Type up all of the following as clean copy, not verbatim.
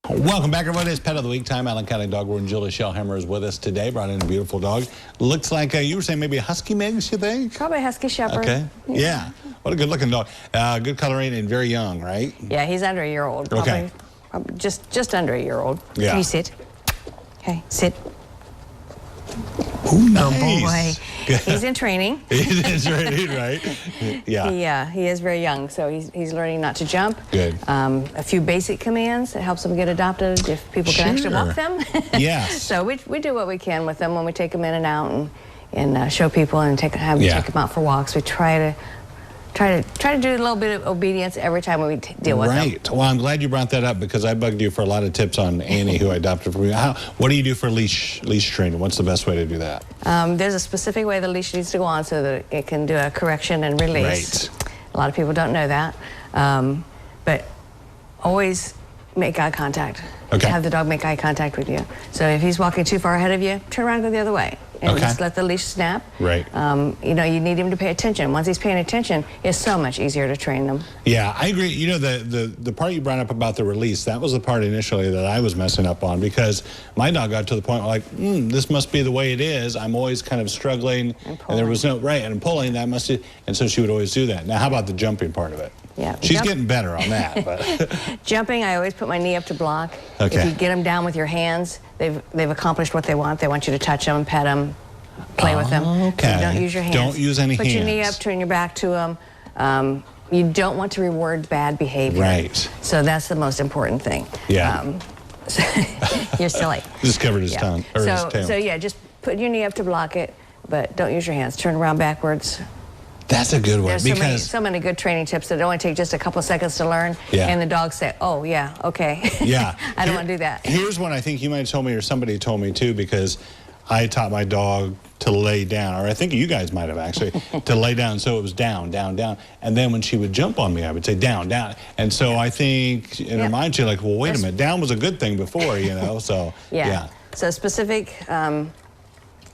Welcome back, everyone. It's Pet of the Week time. Allen County Dog Warden Julie Shellhammer is with us today. Brought in a beautiful dog. Looks like you were saying maybe a husky mix, you think? Probably a husky shepherd. Okay. Yeah. What a good-looking dog. Good coloring and very young, right? Yeah, he's under a year old. Probably, probably just under a year old. Yeah. Can you sit? Okay, sit. Ooh, nice. Oh boy, he's in training. He's in training, right? Yeah. He is very young, so he's learning not to jump. Good. A few basic commands that helps them get adopted if people can actually walk them. Yes. So we do what we can with them when we take them in and out and show people and take them out for walks. We try to do a little bit of obedience every time we deal with them. Right. Well, I'm glad you brought that up because I bugged you for a lot of tips on Annie, who I adopted from you. What do you do for leash training? What's the best way to do that? There's a specific way the leash needs to go on so that it can do a correction and release. Right. A lot of people don't know that. But always make eye contact. Okay. Have the dog make eye contact with you. So if he's walking too far ahead of you, turn around and go the other way. And just let the leash snap. Right. You know, you need him to pay attention. Once he's paying attention, it's so much easier to train them. Yeah, I agree. You know, the part you brought up about the release, that was the part initially that I was messing up on because my dog got to the point where like, this must be the way it is. I'm always kind of struggling. And there was no, and pulling, that must be, and so she would always do that. Now, how about the jumping part of it? Yeah. She's getting better on that. But Jumping, I always put my knee up to block. Okay. If you get them down with your hands, they've accomplished what they want. They want you to touch them, pet them, play with them. Okay. So don't use your hands. Don't use any hands. Put your knee up, turn your back to them. You don't want to reward bad behavior. Right. So that's the most important thing. Yeah. You're silly. Just covered his tongue, or his tail. So yeah, just put your knee up to block it, but don't use your hands. Turn around backwards. That's a good one. There's because so many good training tips that only take just a couple seconds to learn. Yeah. And the dogs say, oh, yeah, okay. Yeah. I don't want to do that. Here's one I think you might have told me or somebody told me too, because I taught my dog to lay down, or I think you guys might have actually, to lay down. So it was down, down, down. And then when she would jump on me, I would say down, down. And so I think in her mind, she's like, well, wait a minute, down was a good thing before, you know? So, yeah. So specific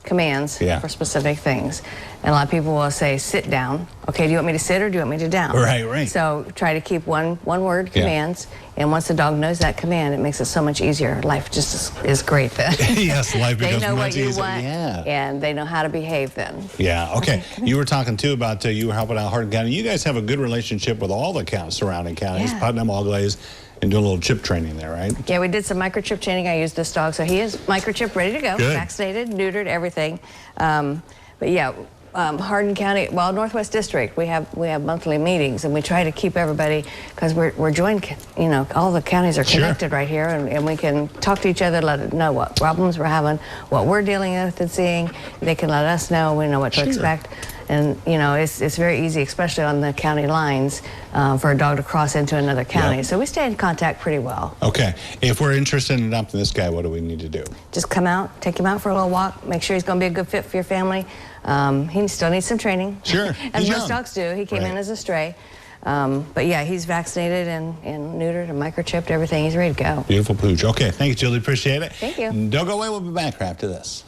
commands for specific things. And a lot of people will say, sit down. Okay, do you want me to sit or do you want me to down? Right. So try to keep one word commands. And once the dog knows that command, it makes it so much easier. Life just is great then. Yes, life becomes much easier. They know what you want, and they know how to behave then. Yeah, okay. You were talking too about you were helping out Warden County. You guys have a good relationship with all the surrounding counties, Putnam, Allglaze, and doing a little chip training there, right? Yeah, we did some microchip training. I used this dog, so he is microchip ready to go, vaccinated, neutered, everything. But yeah, Warden County, well, Northwest District, we have monthly meetings, and we try to keep everybody, because we're joined, you know, all the counties are connected right here, and we can talk to each other, let it know what problems we're having, what we're dealing with and seeing. They can let us know, we know what to expect. And, you know, it's very easy, especially on the county lines, for a dog to cross into another county. So we stay in contact pretty well. Okay. If we're interested in adopting this guy, what do we need to do? Just come out, take him out for a little walk, make sure he's going to be a good fit for your family. He still needs some training. Sure. As most dogs do. He came in as a stray. But yeah, he's vaccinated and neutered and microchipped, everything. He's ready to go. Beautiful pooch. Okay. Thank you, Julie. Appreciate it. Thank you. Don't go away. We'll be back right after this.